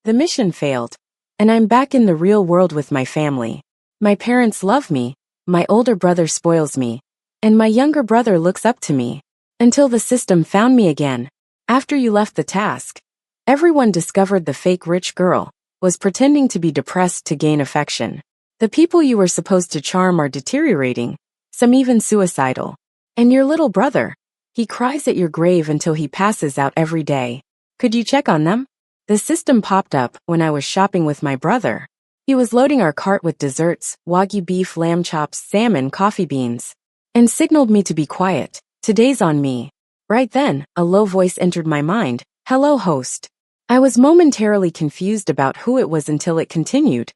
The mission failed, and I'm back in the real world with my family. My parents love me, my older brother spoils me, and my younger brother looks up to me. Until the system found me again. After you left the task, everyone discovered the fake rich girl was pretending to be depressed to gain affection. The people you were supposed to charm are deteriorating, some even suicidal. And your little brother, he cries at your grave until he passes out every day. Could you check on them? The system popped up when I was shopping with my brother. He was loading our cart with desserts, wagyu beef, lamb chops, salmon, coffee beans, and signaled me to be quiet. Today's on me. Right then, a low voice entered my mind. Hello, host. I was momentarily confused about who it was until it continued.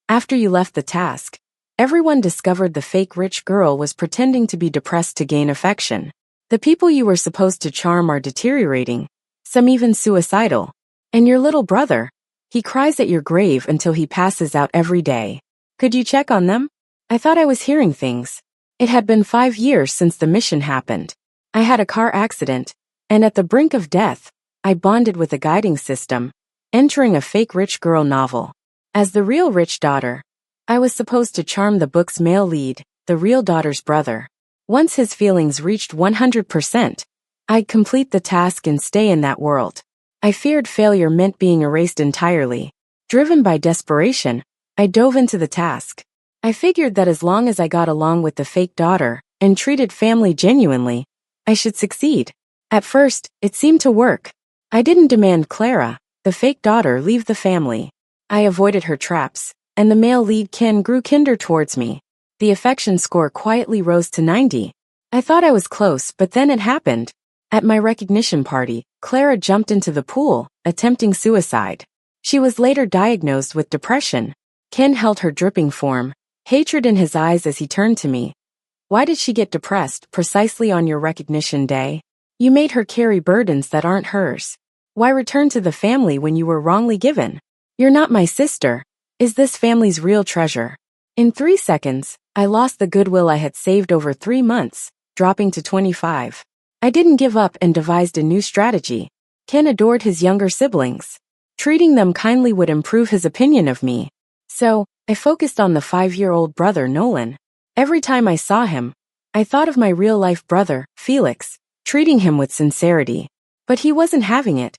After you left the task, everyone discovered the fake rich girl was pretending to be depressed to gain affection. The people you were supposed to charm are deteriorating, some even suicidal. And your little brother, he cries at your grave until he passes out every day. Could you check on them? I thought I was hearing things. It had been 5 years since the mission happened. I had a car accident, and at the brink of death, I bonded with a guiding system, entering a fake rich girl novel. As the real rich daughter, I was supposed to charm the book's male lead, the real daughter's brother. Once his feelings reached 100%, I'd complete the task and stay in that world. I feared failure meant being erased entirely. Driven by desperation, I dove into the task. I figured that as long as I got along with the fake daughter and treated family genuinely, I should succeed. At first, it seemed to work. I didn't demand Clara, the fake daughter, leave the family. I avoided her traps, and the male lead Ken grew kinder towards me. The affection score quietly rose to 90. I thought I was close, but then it happened. At my recognition party, Clara jumped into the pool, attempting suicide. She was later diagnosed with depression. Ken held her dripping form, hatred in his eyes as he turned to me. Why did she get depressed precisely on your recognition day? You made her carry burdens that aren't hers. Why return to the family when you were wrongly given? You're not my sister. Is this family's real treasure? In 3 seconds, I lost the goodwill I had saved over 3 months, dropping to 25. I didn't give up and devised a new strategy. Ken adored his younger siblings. Treating them kindly would improve his opinion of me. So, I focused on the 5-year-old brother Nolan. Every time I saw him, I thought of my real-life brother, Felix, treating him with sincerity. But he wasn't having it.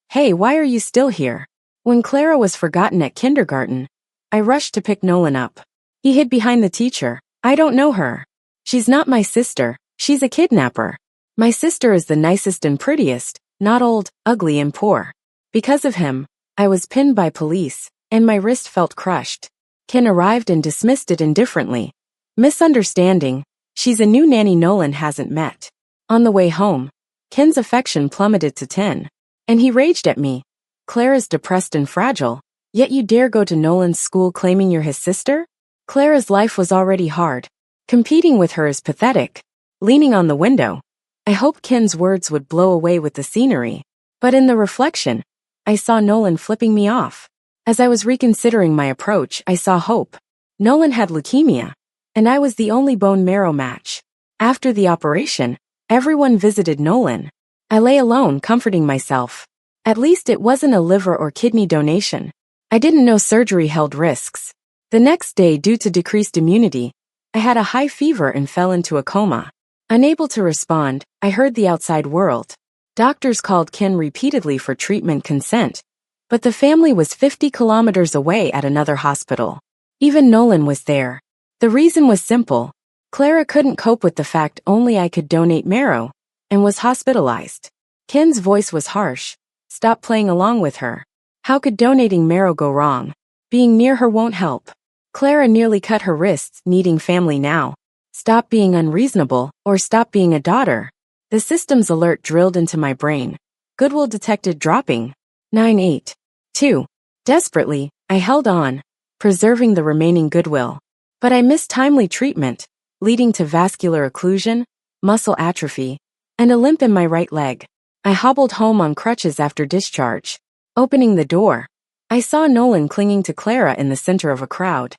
Hey, why are you still here? When Clara was forgotten at kindergarten, I rushed to pick Nolan up. He hid behind the teacher. I don't know her. She's not my sister. She's a kidnapper. My sister is the nicest and prettiest, not old, ugly, and poor. Because of him, I was pinned by police, and my wrist felt crushed. Ken arrived and dismissed it indifferently. Misunderstanding. She's a new nanny Nolan hasn't met. On the way home, Ken's affection plummeted to 10. And he raged at me. Clara's depressed and fragile, yet you dare go to Nolan's school claiming you're his sister? Clara's life was already hard. Competing with her is pathetic. Leaning on the window, I hoped Ken's words would blow away with the scenery. But in the reflection, I saw Nolan flipping me off. As I was reconsidering my approach, I saw hope. Nolan had leukemia, and I was the only bone marrow match. After the operation, everyone visited Nolan. I lay alone, comforting myself. At least it wasn't a liver or kidney donation. I didn't know surgery held risks. The next day, due to decreased immunity, I had a high fever and fell into a coma. Unable to respond, I heard the outside world. Doctors called Ken repeatedly for treatment consent, but the family was 50 kilometers away at another hospital. Even Nolan was there. The reason was simple. Clara couldn't cope with the fact only I could donate marrow, and was hospitalized. Ken's voice was harsh. Stop playing along with her. How could donating marrow go wrong? Being near her won't help. Clara nearly cut her wrists, needing family now. Stop being unreasonable, or stop being a daughter. The system's alert drilled into my brain. Goodwill detected dropping. 982. Desperately, I held on, preserving the remaining goodwill. But I missed timely treatment, leading to vascular occlusion, muscle atrophy, and a limp in my right leg. I hobbled home on crutches after discharge. Opening the door, I saw Nolan clinging to Clara in the center of a crowd.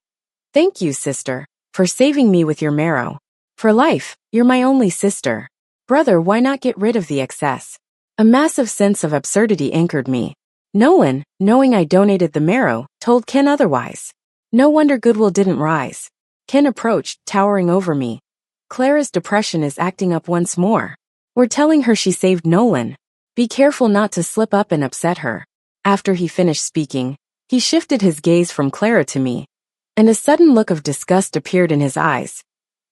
Thank you, sister, for saving me with your marrow. For life, you're my only sister. Brother, why not get rid of the excess? A massive sense of absurdity anchored me. Nolan, knowing I donated the marrow, told Ken otherwise. No wonder goodwill didn't rise. Ken approached, towering over me. Clara's depression is acting up once more. We're telling her she saved Nolan. Be careful not to slip up and upset her. After he finished speaking, he shifted his gaze from Clara to me, and a sudden look of disgust appeared in his eyes.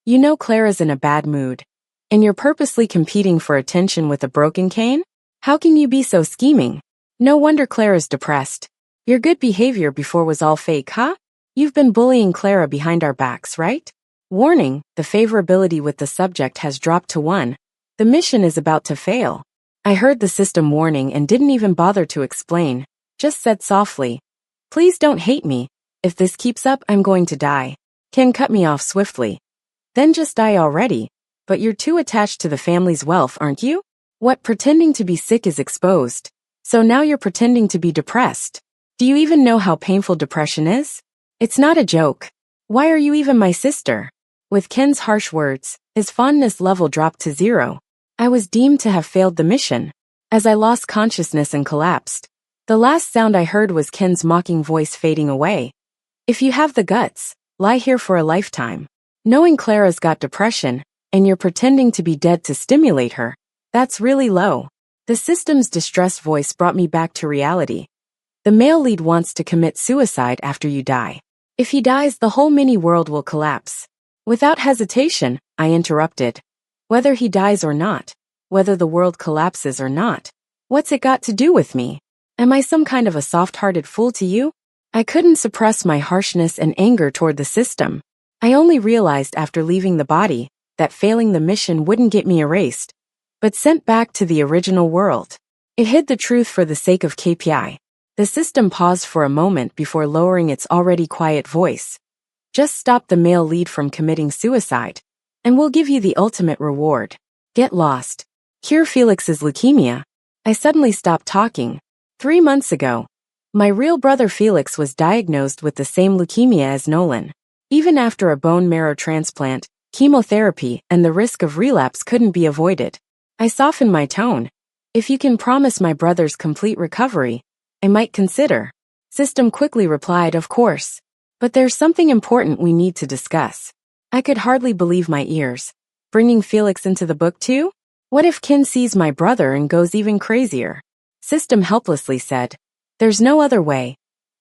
You know Clara's in a bad mood, and you're purposely competing for attention with a broken cane? How can you be so scheming? No wonder Clara's depressed. Your good behavior before was all fake, huh? You've been bullying Clara behind our backs, right? Warning, the favorability with the subject has dropped to 1. The mission is about to fail. I heard the system warning and didn't even bother to explain, just said softly, please don't hate me. If this keeps up, I'm going to die. Ken cut me off swiftly. Then just die already. But you're too attached to the family's wealth, aren't you? What, pretending to be sick is exposed. So now you're pretending to be depressed. Do you even know how painful depression is? It's not a joke. Why are you even my sister? With Ken's harsh words, his fondness level dropped to 0. I was deemed to have failed the mission. As I lost consciousness and collapsed, the last sound I heard was Ken's mocking voice fading away. If you have the guts, lie here for a lifetime. Knowing Clara's got depression, and you're pretending to be dead to stimulate her, that's really low. The system's distressed voice brought me back to reality. The male lead wants to commit suicide after you die. If he dies, the whole mini-world will collapse. Without hesitation, I interrupted. Whether he dies or not, whether the world collapses or not, what's it got to do with me? Am I some kind of a soft-hearted fool to you? I couldn't suppress my harshness and anger toward the system. I only realized after leaving the body that failing the mission wouldn't get me erased, but sent back to the original world. It hid the truth for the sake of KPI. The system paused for a moment before lowering its already quiet voice. Just stop the male lead from committing suicide, and we'll give you the ultimate reward. Get lost. Cure Felix's leukemia. I suddenly stopped talking. 3 months ago, my real brother Felix was diagnosed with the same leukemia as Nolan. Even after a bone marrow transplant, chemotherapy, and the risk of relapse couldn't be avoided. I softened my tone. If you can promise my brother's complete recovery, I might consider. System quickly replied, of course. But there's something important we need to discuss. I could hardly believe my ears. Bringing Felix into the book too? What if Ken sees my brother and goes even crazier? System helplessly said, there's no other way.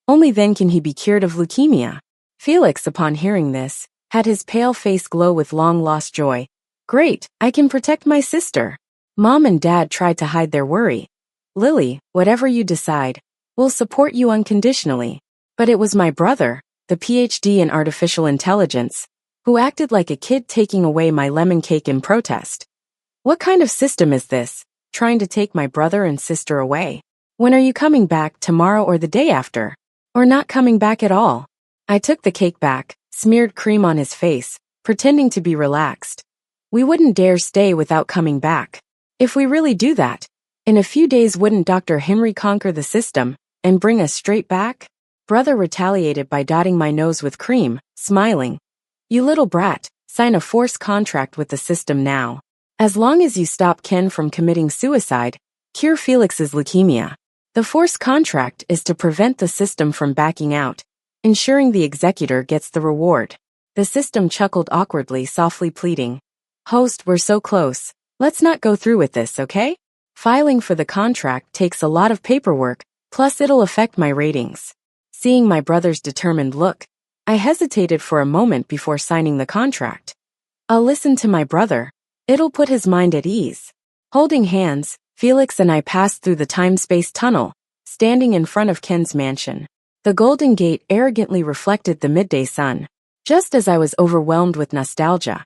Only then can he be cured of leukemia. Felix, upon hearing this, had his pale face glow with long-lost joy. Great, I can protect my sister. Mom and Dad tried to hide their worry. Lily, whatever you decide, we'll support you unconditionally. But it was my brother, the PhD in artificial intelligence, who acted like a kid taking away my lemon cake in protest. What kind of system is this, trying to take my brother and sister away? When are you coming back, tomorrow or the day after? Or not coming back at all? I took the cake back, smeared cream on his face, pretending to be relaxed. We wouldn't dare stay without coming back. If we really do that, in a few days wouldn't Dr. Henry conquer the system and bring us straight back? Brother retaliated by dotting my nose with cream, smiling. You little brat, sign a forced contract with the system now. As long as you stop Ken from committing suicide, cure Felix's leukemia. The forced contract is to prevent the system from backing out, ensuring the executor gets the reward. The system chuckled awkwardly, softly pleading. Host, we're so close. Let's not go through with this, okay? Filing for the contract takes a lot of paperwork, plus it'll affect my ratings. Seeing my brother's determined look, I hesitated for a moment before signing the contract. I'll listen to my brother. It'll put his mind at ease. Holding hands, Felix and I passed through the time-space tunnel, standing in front of Ken's mansion. The Golden Gate arrogantly reflected the midday sun. Just as I was overwhelmed with nostalgia,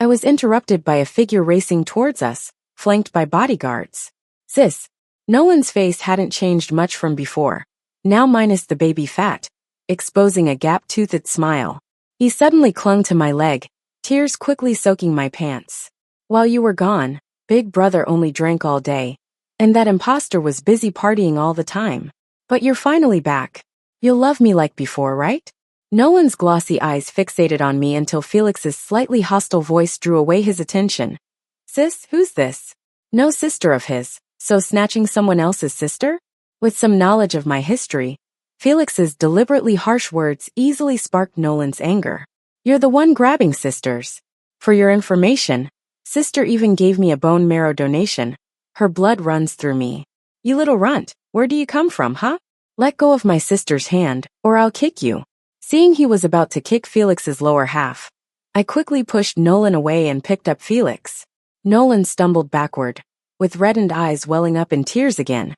I was interrupted by a figure racing towards us, flanked by bodyguards. Sis. Nolan's face hadn't changed much from before, now minus the baby fat, exposing a gap-toothed smile. He suddenly clung to my leg, tears quickly soaking my pants. While you were gone, Big Brother only drank all day, and that imposter was busy partying all the time. But you're finally back. You'll love me like before, right? Nolan's glossy eyes fixated on me until Felix's slightly hostile voice drew away his attention. Sis, who's this? No sister of his, so snatching someone else's sister? With some knowledge of my history, Felix's deliberately harsh words easily sparked Nolan's anger. You're the one grabbing sisters. For your information, sister even gave me a bone marrow donation. Her blood runs through me. You little runt, where do you come from, huh? Let go of my sister's hand, or I'll kick you. Seeing he was about to kick Felix's lower half, I quickly pushed Nolan away and picked up Felix. Nolan stumbled backward, with reddened eyes welling up in tears again.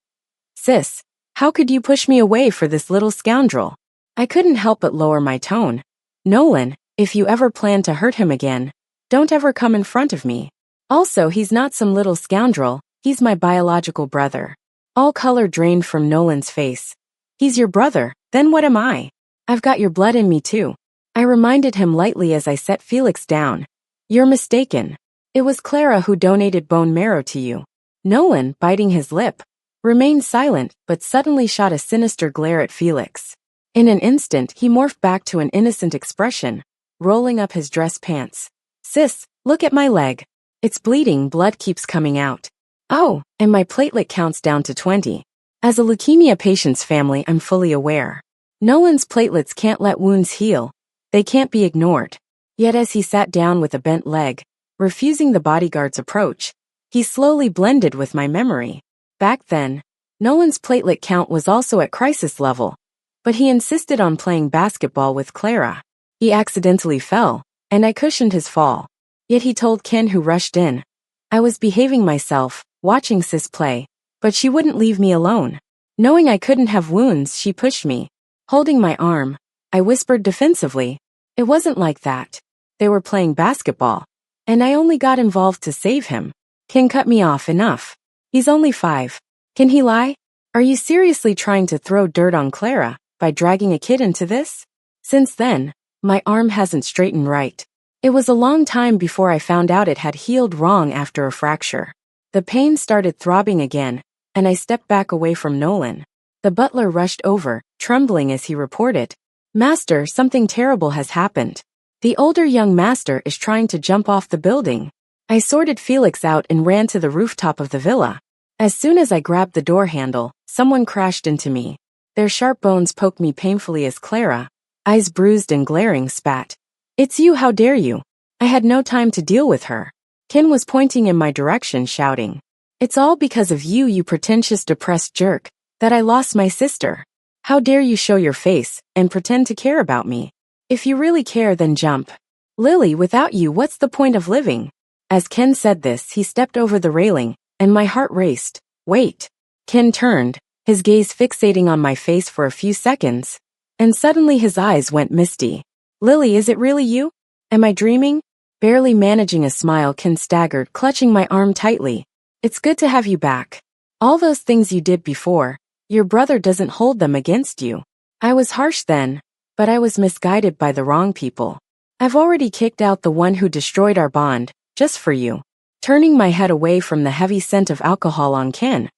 Sis, how could you push me away for this little scoundrel? I couldn't help but lower my tone. Nolan, if you ever plan to hurt him again, don't ever come in front of me. Also, he's not some little scoundrel, he's my biological brother. All color drained from Nolan's face. He's your brother, then what am I? I've got your blood in me too. I reminded him lightly as I set Felix down. You're mistaken. It was Clara who donated bone marrow to you. Nolan, biting his lip, remained silent but suddenly shot a sinister glare at Felix. In an instant, he morphed back to an innocent expression, rolling up his dress pants. Sis, look at my leg. It's bleeding, blood keeps coming out. Oh, and my platelet count's down to 20. As a leukemia patient's family, I'm fully aware. Nolan's platelets can't let wounds heal. They can't be ignored. Yet as he sat down with a bent leg, refusing the bodyguard's approach, he slowly blended with my memory. Back then, Nolan's platelet count was also at crisis level, but he insisted on playing basketball with Clara. He accidentally fell, and I cushioned his fall. Yet he told Ken, who rushed in. I was behaving myself, watching sis play, but she wouldn't leave me alone. Knowing I couldn't have wounds, she pushed me. Holding my arm, I whispered defensively. It wasn't like that. They were playing basketball, and I only got involved to save him. Ken cut me off. Enough. He's only 5. Can he lie? Are you seriously trying to throw dirt on Clara by dragging a kid into this? Since then, my arm hasn't straightened right. It was a long time before I found out it had healed wrong after a fracture. The pain started throbbing again, and I stepped back away from Nolan. The butler rushed over, trembling as he reported. Master, something terrible has happened. The older young master is trying to jump off the building. I sorted Felix out and ran to the rooftop of the villa. As soon as I grabbed the door handle, someone crashed into me. Their sharp bones poked me painfully as Clara, eyes bruised and glaring, spat. It's you, how dare you? I had no time to deal with her. Ken was pointing in my direction, shouting. It's all because of you, you pretentious depressed jerk, that I lost my sister. How dare you show your face and pretend to care about me? If you really care, then jump. Lily, without you, what's the point of living? As Ken said this, he stepped over the railing, and my heart raced. Wait. Ken turned, his gaze fixating on my face for a few seconds, and suddenly his eyes went misty. Lily, is it really you? Am I dreaming? Barely managing a smile, Ken staggered, clutching my arm tightly. It's good to have you back. All those things you did before, your brother doesn't hold them against you. I was harsh then, but I was misguided by the wrong people. I've already kicked out the one who destroyed our bond, just for you. Turning my head away from the heavy scent of alcohol on Ken,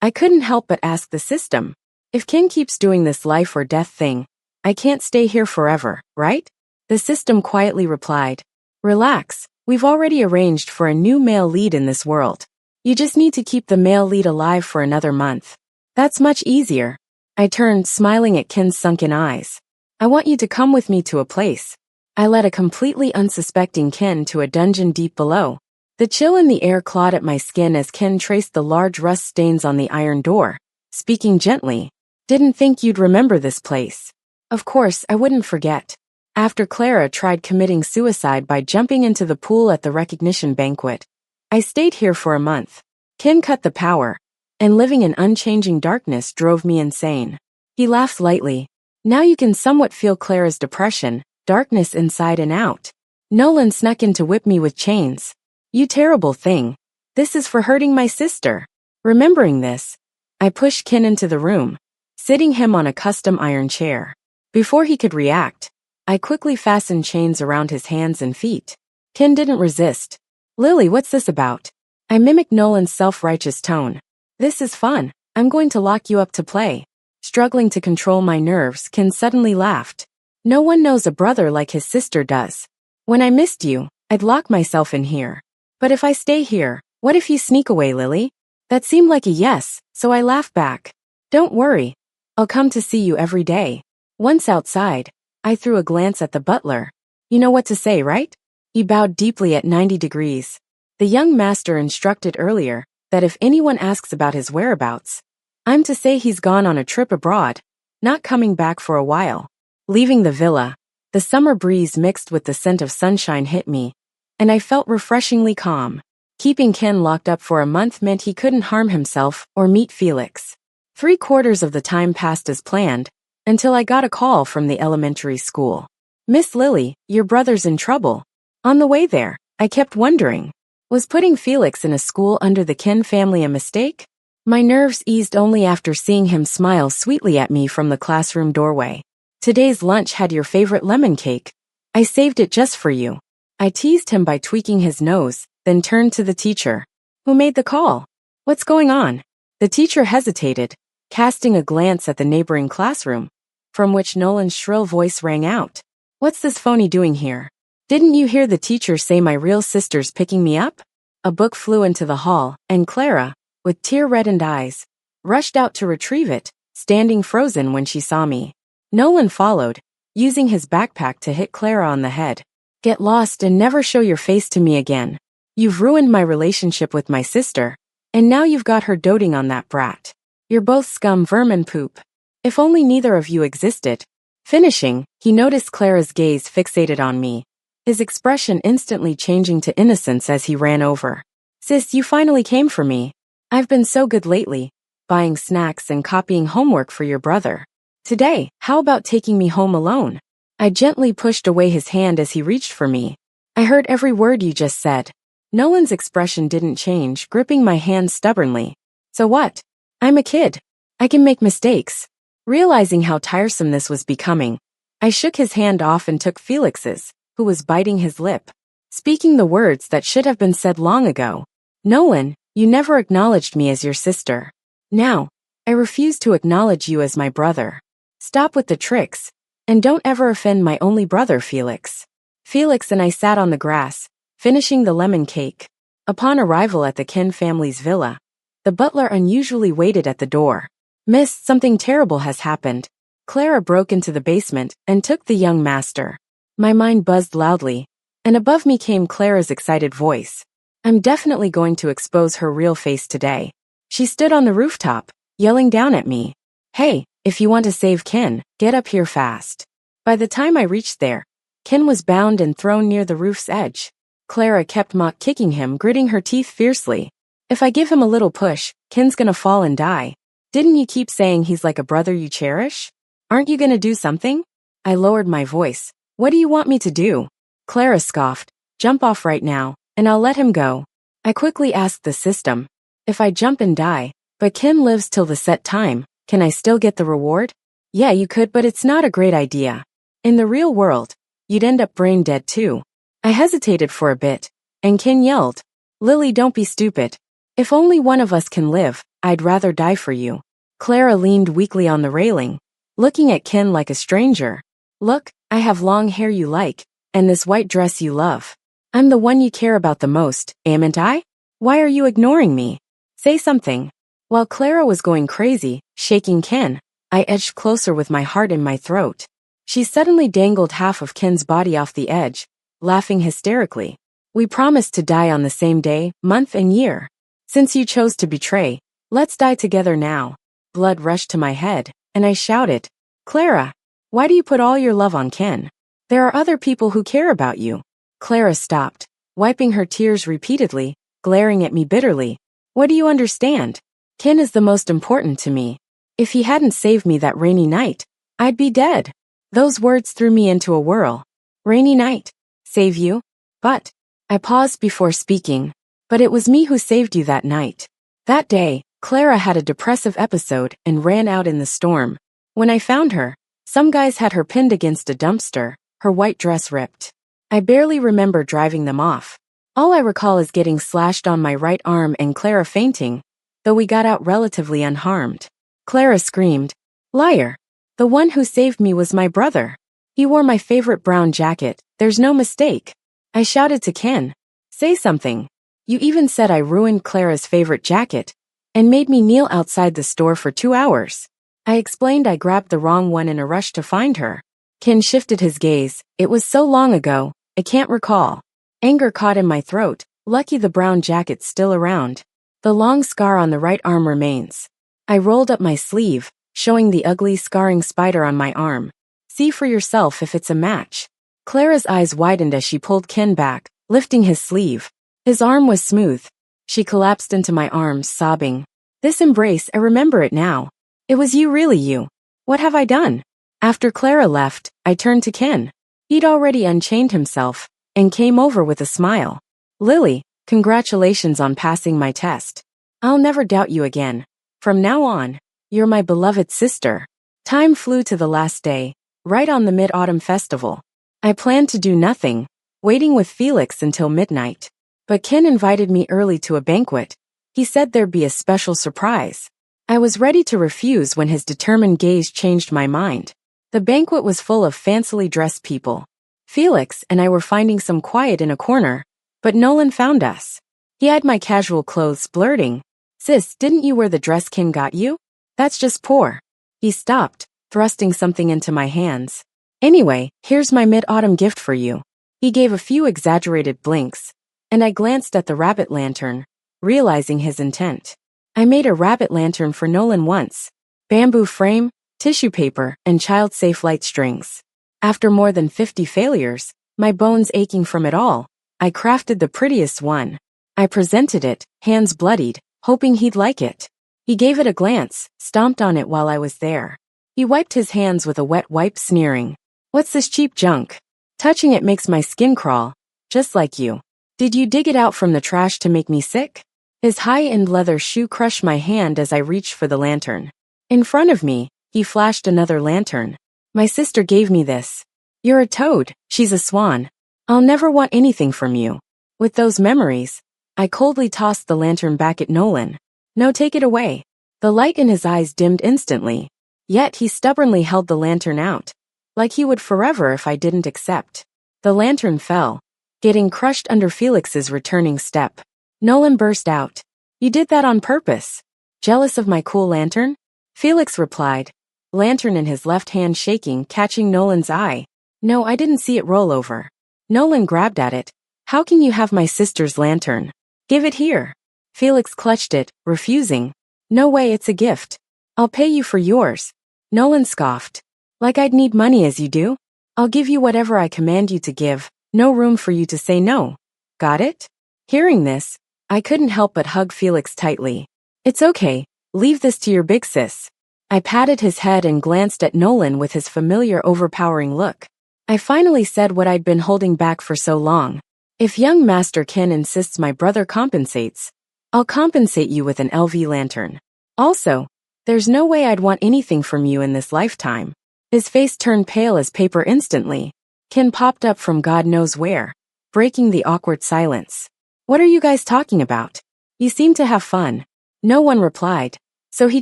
I couldn't help but ask the system. If Ken keeps doing this life or death thing, I can't stay here forever, right? The system quietly replied. Relax, we've already arranged for a new male lead in this world. You just need to keep the male lead alive for another month. That's much easier. I turned, smiling at Ken's sunken eyes. I want you to come with me to a place. I led a completely unsuspecting Ken to a dungeon deep below. The chill in the air clawed at my skin as Ken traced the large rust stains on the iron door, speaking gently. Didn't think you'd remember this place. Of course, I wouldn't forget. After Clara tried committing suicide by jumping into the pool at the recognition banquet, I stayed here for a month. Ken cut the power, and living in unchanging darkness drove me insane. He laughed lightly. Now you can somewhat feel Clara's depression, darkness inside and out. Nolan snuck in to whip me with chains. You terrible thing. This is for hurting my sister. Remembering this, I pushed Ken into the room, sitting him on a custom iron chair. Before he could react, I quickly fastened chains around his hands and feet. Ken didn't resist. Lily, what's this about? I mimicked Nolan's self-righteous tone. This is fun. I'm going to lock you up to play. Struggling to control my nerves, Ken suddenly laughed. No one knows a brother like his sister does. When I missed you, I'd lock myself in here. But if I stay here, what if you sneak away, Lily? That seemed like a yes, so I laughed back. Don't worry. I'll come to see you every day. Once outside, I threw a glance at the butler. You know what to say, right? He bowed deeply at 90 degrees. The young master instructed earlier that if anyone asks about his whereabouts, I'm to say he's gone on a trip abroad, not coming back for a while. Leaving the villa, the summer breeze mixed with the scent of sunshine hit me, and I felt refreshingly calm. Keeping Ken locked up for a month meant he couldn't harm himself or meet Felix. 3/4 of the time passed as planned, until I got a call from the elementary school. Miss Lily, your brother's in trouble. On the way there, I kept wondering, was putting Felix in a school under the Ken family a mistake? My nerves eased only after seeing him smile sweetly at me from the classroom doorway. Today's lunch had your favorite lemon cake. I saved it just for you. I teased him by tweaking his nose, then turned to the teacher. Who made the call? What's going on? The teacher hesitated, casting a glance at the neighboring classroom, from which Nolan's shrill voice rang out. What's this phony doing here? Didn't you hear the teacher say my real sister's picking me up? A book flew into the hall, and Clara, with tear-reddened eyes, rushed out to retrieve it, standing frozen when she saw me. Nolan followed, using his backpack to hit Clara on the head. Get lost and never show your face to me again. You've ruined my relationship with my sister, and now you've got her doting on that brat. You're both scum vermin poop. If only neither of you existed. Finishing, he noticed Clara's gaze fixated on me, his expression instantly changing to innocence as he ran over. Sis, you finally came for me. I've been so good lately, buying snacks and copying homework for your brother. Today, how about taking me home alone? I gently pushed away his hand as he reached for me. I heard every word you just said. Nolan's expression didn't change, gripping my hand stubbornly. So what? I'm a kid. I can make mistakes. Realizing how tiresome this was becoming, I shook his hand off and took Felix's, who was biting his lip, speaking the words that should have been said long ago. Nolan, you never acknowledged me as your sister. Now, I refuse to acknowledge you as my brother. Stop with the tricks, and don't ever offend my only brother, Felix. Felix and I sat on the grass, finishing the lemon cake. Upon arrival at the Ken family's villa, the butler unusually waited at the door. Miss, something terrible has happened. Clara broke into the basement and took the young master. My mind buzzed loudly, and above me came Clara's excited voice. I'm definitely going to expose her real face today. She stood on the rooftop, yelling down at me. Hey, if you want to save Ken, get up here fast. By the time I reached there, Ken was bound and thrown near the roof's edge. Clara kept mock-kicking him, gritting her teeth fiercely. If I give him a little push, Ken's gonna fall and die. Didn't you keep saying he's like a brother you cherish? Aren't you gonna do something? I lowered my voice. What do you want me to do? Clara scoffed. Jump off right now, and I'll let him go. I quickly asked the system. If I jump and die, but Ken lives till the set time, can I still get the reward? Yeah, you could, but it's not a great idea. In the real world, you'd end up brain dead too. I hesitated for a bit, and Ken yelled, Lily, don't be stupid. If only one of us can live, I'd rather die for you. Clara leaned weakly on the railing, looking at Ken like a stranger. Look, I have long hair you like, and this white dress you love. I'm the one you care about the most, amn't I? Why are you ignoring me? Say something. While Clara was going crazy, shaking Ken, I edged closer with my heart in my throat. She suddenly dangled half of Ken's body off the edge, laughing hysterically. We promised to die on the same day, month and year. Since you chose to betray, let's die together now. Blood rushed to my head, and I shouted, Clara, why do you put all your love on Ken? There are other people who care about you. Clara stopped, wiping her tears repeatedly, glaring at me bitterly. What do you understand? Ken is the most important to me. If he hadn't saved me that rainy night, I'd be dead. Those words threw me into a whirl. Rainy night. Save you? But. I paused before speaking. But it was me who saved you that night. That day, Clara had a depressive episode and ran out in the storm. When I found her, some guys had her pinned against a dumpster, her white dress ripped. I barely remember driving them off. All I recall is getting slashed on my right arm and Clara fainting, though we got out relatively unharmed. Clara screamed, Liar! The one who saved me was my brother. He wore my favorite brown jacket, there's no mistake. I shouted to Ken, Say something. You even said I ruined Clara's favorite jacket, and made me kneel outside the store for 2 hours. I explained I grabbed the wrong one in a rush to find her. Ken shifted his gaze. It was so long ago, I can't recall. Anger caught in my throat. Lucky the brown jacket's still around. The long scar on the right arm remains. I rolled up my sleeve, showing the ugly scarring spider on my arm. See for yourself if it's a match. Clara's eyes widened as she pulled Ken back, lifting his sleeve. His arm was smooth. She collapsed into my arms, sobbing. This embrace, I remember it now. It was you, really you. What have I done? After Clara left, I turned to Ken. He'd already unchained himself, and came over with a smile. Lily, congratulations on passing my test. I'll never doubt you again. From now on, you're my beloved sister. Time flew to the last day, right on the Mid-Autumn Festival. I planned to do nothing, waiting with Felix until midnight. But Ken invited me early to a banquet. He said there'd be a special surprise. I was ready to refuse when his determined gaze changed my mind. The banquet was full of fancily dressed people. Felix and I were finding some quiet in a corner, but Nolan found us. He eyed my casual clothes, blurting, "Sis, didn't you wear the dress Ken got you? That's just poor." He stopped, thrusting something into my hands. "Anyway, here's my mid-autumn gift for you." He gave a few exaggerated blinks, and I glanced at the rabbit lantern, realizing his intent. I made a rabbit lantern for Nolan once. Bamboo frame, tissue paper, and child-safe light strings. After more than 50 failures, my bones aching from it all, I crafted the prettiest one. I presented it, hands bloodied, hoping he'd like it. He gave it a glance, stomped on it while I was there. He wiped his hands with a wet wipe, sneering. "What's this cheap junk? Touching it makes my skin crawl, just like you. Did you dig it out from the trash to make me sick?" His high-end leather shoe crushed my hand as I reached for the lantern. In front of me, he flashed another lantern. "My sister gave me this. You're a toad, she's a swan. I'll never want anything from you." With those memories, I coldly tossed the lantern back at Nolan. "No, take it away." The light in his eyes dimmed instantly. Yet he stubbornly held the lantern out, like he would forever if I didn't accept. The lantern fell, getting crushed under Felix's returning step. Nolan burst out. "You did that on purpose. Jealous of my cool lantern?" Felix replied, lantern in his left hand shaking, catching Nolan's eye. "No, I didn't see it roll over." Nolan grabbed at it. "How can you have my sister's lantern? Give it here." Felix clutched it, refusing. "No way, it's a gift. I'll pay you for yours." Nolan scoffed. "Like I'd need money as you do? I'll give you whatever I command you to give, no room for you to say no. Got it?" Hearing this, I couldn't help but hug Felix tightly. "It's okay, leave this to your big sis." I patted his head and glanced at Nolan with his familiar overpowering look. I finally said what I'd been holding back for so long. "If young Master Ken insists my brother compensates, I'll compensate you with an LV lantern. Also, there's no way I'd want anything from you in this lifetime." His face turned pale as paper instantly. Ken popped up from God knows where, breaking the awkward silence. "What are you guys talking about? You seem to have fun." No one replied, so he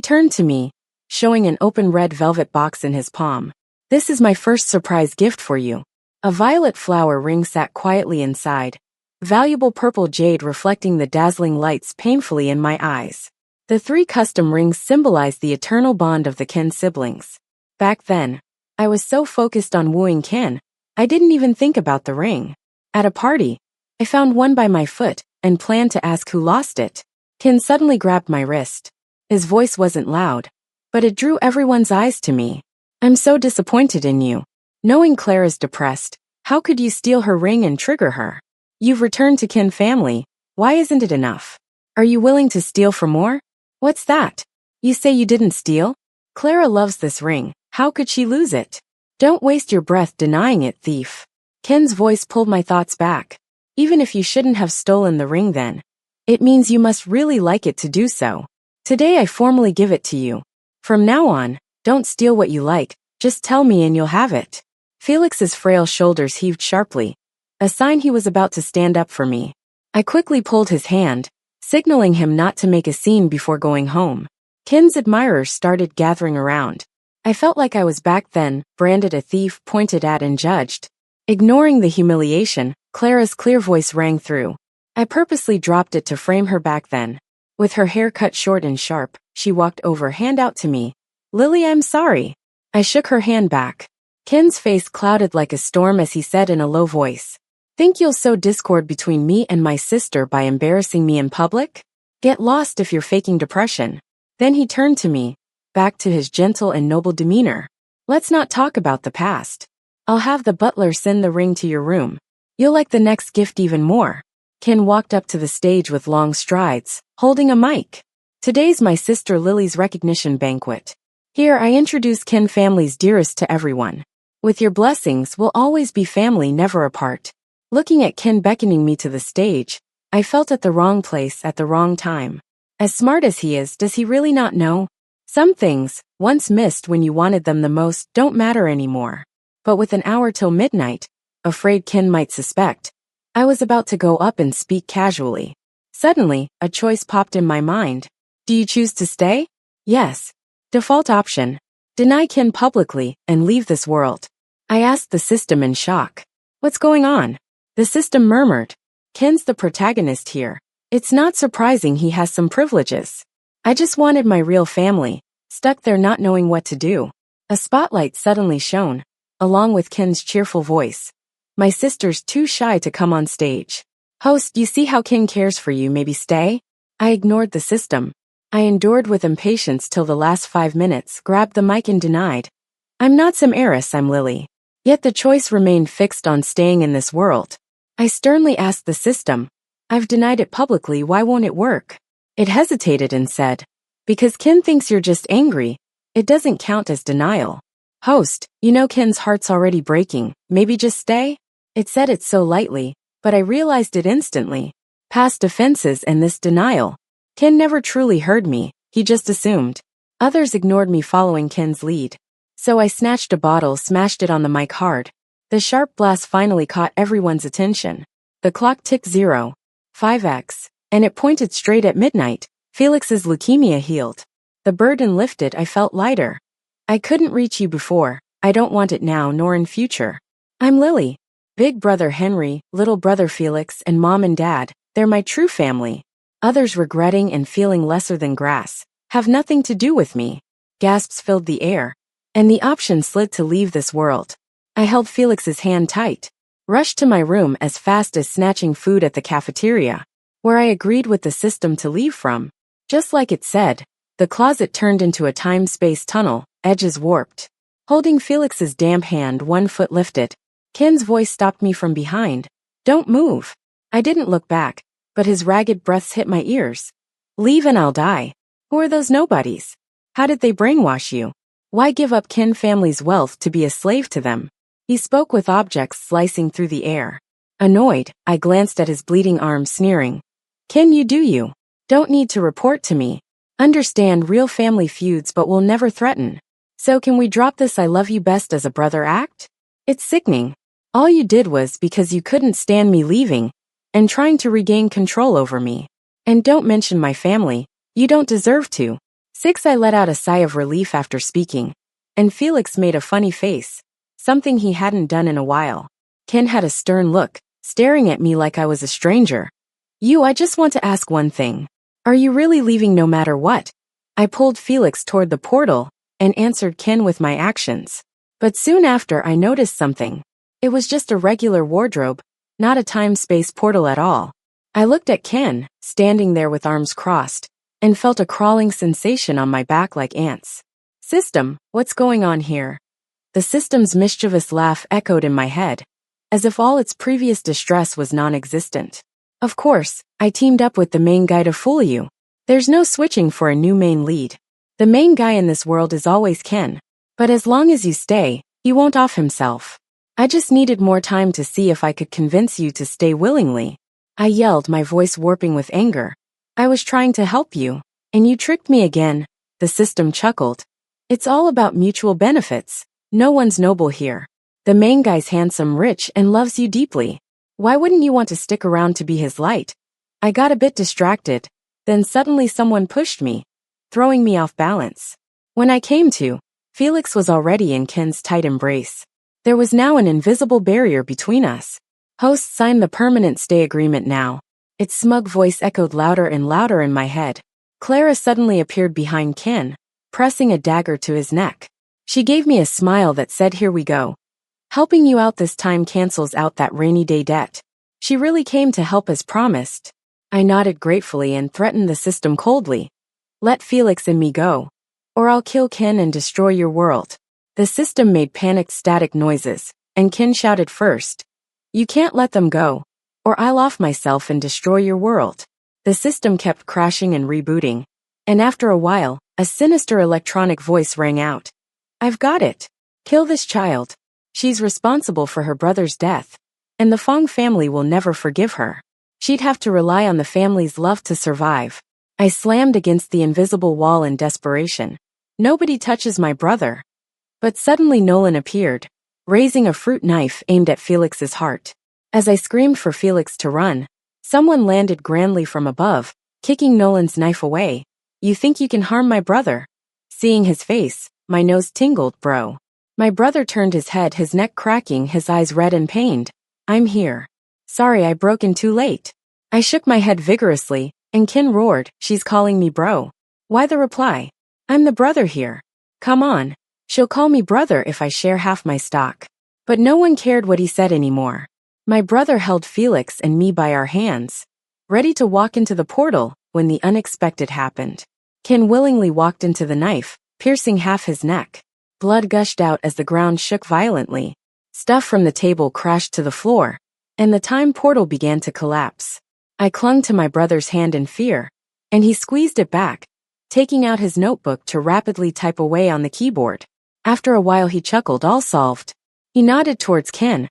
turned to me, showing an open red velvet box in his palm. "This is my first surprise gift for you." A violet flower ring sat quietly inside, valuable purple jade reflecting the dazzling lights painfully in my eyes. The 3 custom rings symbolized the eternal bond of the Ken siblings. Back then, I was so focused on wooing Ken, I didn't even think about the ring. At a party, I found one by my foot and planned to ask who lost it. Ken suddenly grabbed my wrist. His voice wasn't loud, but it drew everyone's eyes to me. "I'm so disappointed in you. Knowing Clara's depressed, how could you steal her ring and trigger her? You've returned to Ken family, why isn't it enough? Are you willing to steal for more?" "What's that? You say you didn't steal? Clara loves this ring, how could she lose it?" "Don't waste your breath denying it, thief." Ken's voice pulled my thoughts back. "Even if you shouldn't have stolen the ring then, it means you must really like it to do so. Today I formally give it to you. From now on, don't steal what you like, just tell me and you'll have it." Felix's frail shoulders heaved sharply, a sign he was about to stand up for me. I quickly pulled his hand, signaling him not to make a scene before going home. Ken's admirers started gathering around. I felt like I was back then, branded a thief, pointed at and judged. Ignoring the humiliation, Clara's clear voice rang through. I purposely dropped it to frame her back then. With her hair cut short and sharp, she walked over, hand out to me. Lily, I'm sorry. I shook her hand back. Ken's face clouded like a storm as he said in a low voice. Think you'll sow discord between me and my sister by embarrassing me in public? Get lost if you're faking depression. Then he turned to me, back to his gentle and noble demeanor. Let's not talk about the past. I'll have the butler send the ring to your room. You'll like the next gift even more. Ken walked up to the stage with long strides, holding a mic. Today's my sister Lily's recognition banquet. Here I introduce Ken family's dearest to everyone. With your blessings, we'll always be family, never apart. Looking at Ken beckoning me to the stage, I felt at the wrong place at the wrong time. As smart as he is, does he really not know? Some things, once missed when you wanted them the most, don't matter anymore. But with an hour till midnight, afraid Ken might suspect, I was about to go up and speak casually. Suddenly, a choice popped in my mind. Do you choose to stay? Yes. Default option. Deny Ken publicly and leave this world. I asked the system in shock. What's going on? The system murmured. Ken's the protagonist here. It's not surprising he has some privileges. I just wanted my real family, stuck there not knowing what to do. A spotlight suddenly shone, along with Ken's cheerful voice. My sister's too shy to come on stage. Host, you see how Ken cares for you, maybe stay? I ignored the system. I endured with impatience till the last 5 minutes, grabbed the mic and denied. I'm not some heiress, I'm Lily. Yet the choice remained fixed on staying in this world. I sternly asked the system, I've denied it publicly, why won't it work? It hesitated and said, because Ken thinks you're just angry. It doesn't count as denial. Host, you know Ken's heart's already breaking, maybe just stay? It said it so lightly, but I realized it instantly. Past offenses and this denial. Ken never truly heard me, he just assumed. Others ignored me following Ken's lead. So I snatched a bottle, smashed it on the mic hard. The sharp blast finally caught everyone's attention. The clock ticked 0, 5x, and it pointed straight at midnight. Felix's leukemia healed. The burden lifted, I felt lighter. I couldn't reach you before, I don't want it now nor in future. I'm Lily. Big brother Henry, little brother Felix, and mom and dad, they're my true family. Others regretting and feeling lesser than grass, have nothing to do with me. Gasps filled the air, and the option slid to leave this world. I held Felix's hand tight, rushed to my room as fast as snatching food at the cafeteria, where I agreed with the system to leave from. Just like it said, the closet turned into a time-space tunnel, edges warped. Holding Felix's damp hand, 1 foot lifted, Ken's voice stopped me from behind. Don't move. I didn't look back, but his ragged breaths hit my ears. Leave and I'll die. Who are those nobodies? How did they brainwash you? Why give up Ken family's wealth to be a slave to them? He spoke with objects slicing through the air. Annoyed, I glanced at his bleeding arm, sneering. Ken, you do you. Don't need to report to me. Understand real family feuds but will never threaten. So can we drop this I love you best as a brother act? It's sickening. All you did was because you couldn't stand me leaving and trying to regain control over me. And don't mention my family, you don't deserve to. 6 I let out a sigh of relief after speaking, and Felix made a funny face, something he hadn't done in a while. Ken had a stern look, staring at me like I was a stranger. I just want to ask one thing. Are you really leaving no matter what? I pulled Felix toward the portal and answered Ken with my actions. But soon after I noticed something. It was just a regular wardrobe, not a time-space portal at all. I looked at Ken, standing there with arms crossed, and felt a crawling sensation on my back like ants. System, what's going on here? The system's mischievous laugh echoed in my head, as if all its previous distress was non-existent. Of course, I teamed up with the main guy to fool you. There's no switching for a new main lead. The main guy in this world is always Ken. But as long as you stay, he won't off himself. I just needed more time to see if I could convince you to stay willingly. I yelled, my voice warping with anger. I was trying to help you, and you tricked me again. The system chuckled. It's all about mutual benefits. No one's noble here. The main guy's handsome, rich, and loves you deeply. Why wouldn't you want to stick around to be his light? I got a bit distracted. Then suddenly someone pushed me, throwing me off balance. When I came to, Felix was already in Ken's tight embrace. There was now an invisible barrier between us. Host signed the permanent stay agreement now. Its smug voice echoed louder and louder in my head. Clara suddenly appeared behind Ken, pressing a dagger to his neck. She gave me a smile that said, "Here we go. Helping you out this time cancels out that rainy day debt." She really came to help as promised. I nodded gratefully and threatened the system coldly. "Let Felix and me go, or I'll kill Ken and destroy your world." The system made panicked static noises, and Ken shouted first, "You can't let them go, or I'll off myself and destroy your world." The system kept crashing and rebooting, and after a while, a sinister electronic voice rang out. "I've got it. Kill this child. She's responsible for her brother's death, and the Fong family will never forgive her. She'd have to rely on the family's love to survive." I slammed against the invisible wall in desperation. Nobody touches my brother. But suddenly Nolan appeared, raising a fruit knife aimed at Felix's heart. As I screamed for Felix to run, someone landed grandly from above, kicking Nolan's knife away. "You think you can harm my brother?" Seeing his face, my nose tingled, bro. My brother turned his head, his neck cracking, his eyes red and pained. "I'm here. Sorry I broke in too late." I shook my head vigorously, and Ken roared, "She's calling me bro." Why the reply? I'm the brother here. Come on. She'll call me brother if I share half my stock. But no one cared what he said anymore. My brother held Felix and me by our hands, ready to walk into the portal when the unexpected happened. Ken willingly walked into the knife, piercing half his neck. Blood gushed out as the ground shook violently. Stuff from the table crashed to the floor, and the time portal began to collapse. I clung to my brother's hand in fear, and he squeezed it back, taking out his notebook to rapidly type away on the keyboard. After a while he chuckled, "All solved." He nodded towards Ken.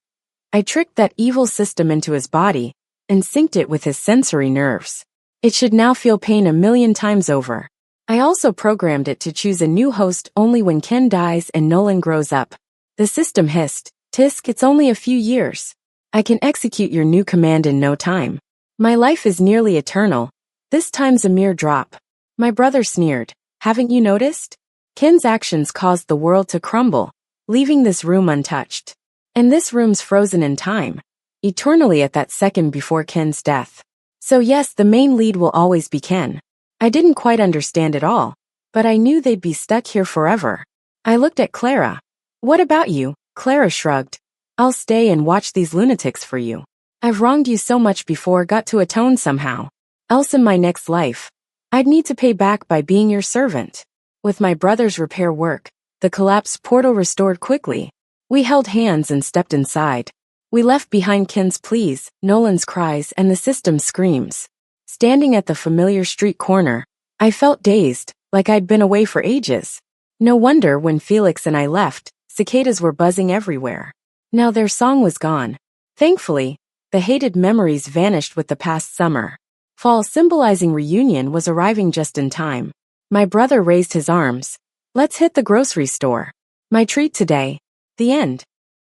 I tricked that evil system into his body and synced it with his sensory nerves. It should now feel pain 1,000,000 times over. I also programmed it to choose a new host only when Ken dies and Nolan grows up. The system hissed, "Tisk, it's only a few years. I can execute your new command in no time. My life is nearly eternal. This time's a mere drop." My brother sneered, "Haven't you noticed? Ken's actions caused the world to crumble, leaving this room untouched. And this room's frozen in time, eternally at that second before Ken's death. So yes, the main lead will always be Ken." I didn't quite understand it all, but I knew they'd be stuck here forever. I looked at Clara. "What about you?" Clara shrugged. "I'll stay and watch these lunatics for you. I've wronged you so much before, got to atone somehow. Else in my next life, I'd need to pay back by being your servant." With my brother's repair work, the collapsed portal restored quickly. We held hands and stepped inside. We left behind Ken's pleas, Nolan's cries, and the system's screams. Standing at the familiar street corner, I felt dazed, like I'd been away for ages. No wonder when Felix and I left, cicadas were buzzing everywhere. Now their song was gone. Thankfully, the hated memories vanished with the past summer. Fall, symbolizing reunion, was arriving just in time. My brother raised his arms. "Let's hit the grocery store. My treat today." The end.